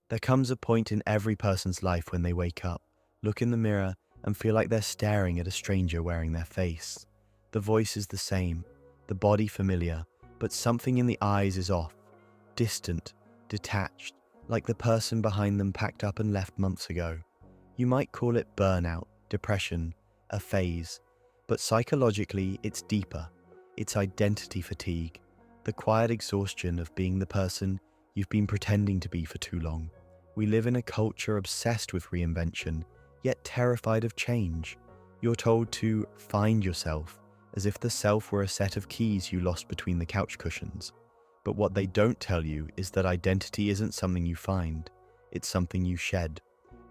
There comes a point in every person's life when they wake up, look in the mirror, and feel like they're staring at a stranger wearing their face. The voice is the same, the body familiar, but something in the eyes is off, distant, detached, like the person behind them packed up and left months ago. You might call it burnout, depression, a phase, but psychologically it's deeper. It's identity fatigue, the quiet exhaustion of being the person you've been pretending to be for too long. We live in a culture obsessed with reinvention, yet terrified of change. You're told to find yourself, as if the self were a set of keys you lost between the couch cushions. But what they don't tell you is that identity isn't something you find, it's something you shed.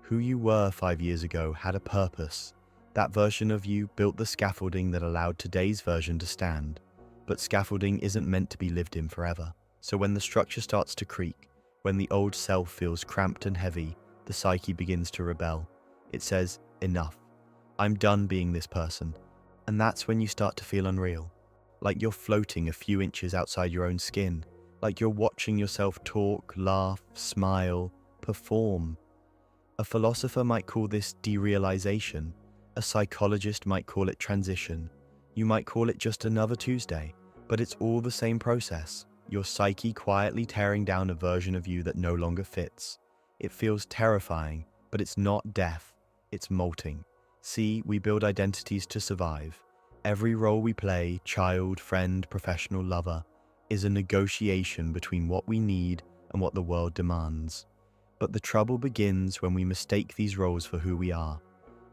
Who you were 5 years ago had a purpose. That version of you built the scaffolding that allowed today's version to stand. But scaffolding isn't meant to be lived in forever. So when the structure starts to creak, when the old self feels cramped and heavy, the psyche begins to rebel. It says, enough. I'm done being this person. And that's when you start to feel unreal. Like you're floating a few inches outside your own skin. Like you're watching yourself talk, laugh, smile, perform. A philosopher might call this derealization. A psychologist might call it transition. You might call it just another Tuesday. But it's all the same process. Your psyche quietly tearing down a version of you that no longer fits. It feels terrifying, but it's not death. It's molting. See, we build identities to survive. Every role we play, child, friend, professional, lover, is a negotiation between what we need and what the world demands. But the trouble begins when we mistake these roles for who we are.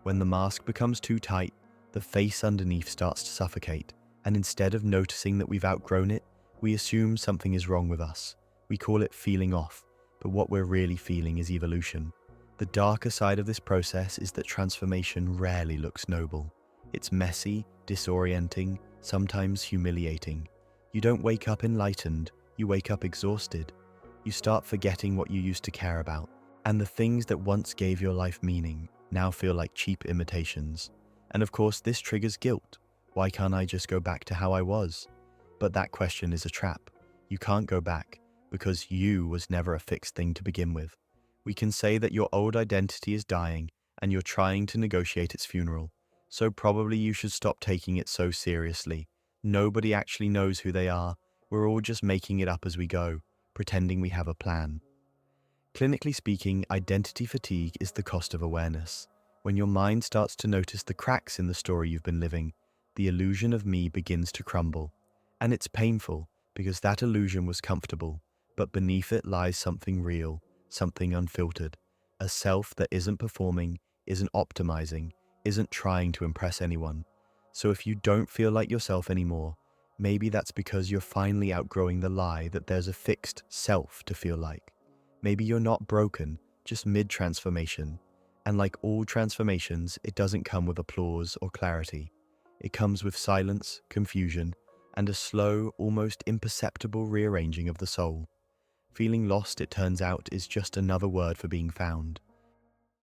When the mask becomes too tight, the face underneath starts to suffocate, and instead of noticing that we've outgrown it, we assume something is wrong with us. We call it feeling off, but what we're really feeling is evolution. The darker side of this process is that transformation rarely looks noble. It's messy, disorienting, sometimes humiliating. You don't wake up enlightened, you wake up exhausted. You start forgetting what you used to care about, and the things that once gave your life meaning now feel like cheap imitations. And of course, this triggers guilt. Why can't I just go back to how I was? But that question is a trap. You can't go back, because you was never a fixed thing to begin with. We can say that your old identity is dying, and you're trying to negotiate its funeral. So probably you should stop taking it so seriously. Nobody actually knows who they are. We're all just making it up as we go, pretending we have a plan. Clinically speaking, identity fatigue is the cost of awareness. When your mind starts to notice the cracks in the story you've been living, the illusion of me begins to crumble. And it's painful, because that illusion was comfortable, but beneath it lies something real, something unfiltered. A self that isn't performing, isn't optimizing, isn't trying to impress anyone. So if you don't feel like yourself anymore, maybe that's because you're finally outgrowing the lie that there's a fixed self to feel like. Maybe you're not broken, just mid-transformation. And like all transformations, it doesn't come with applause or clarity. It comes with silence, confusion, and a slow, almost imperceptible rearranging of the soul. Feeling lost, it turns out, is just another word for being found.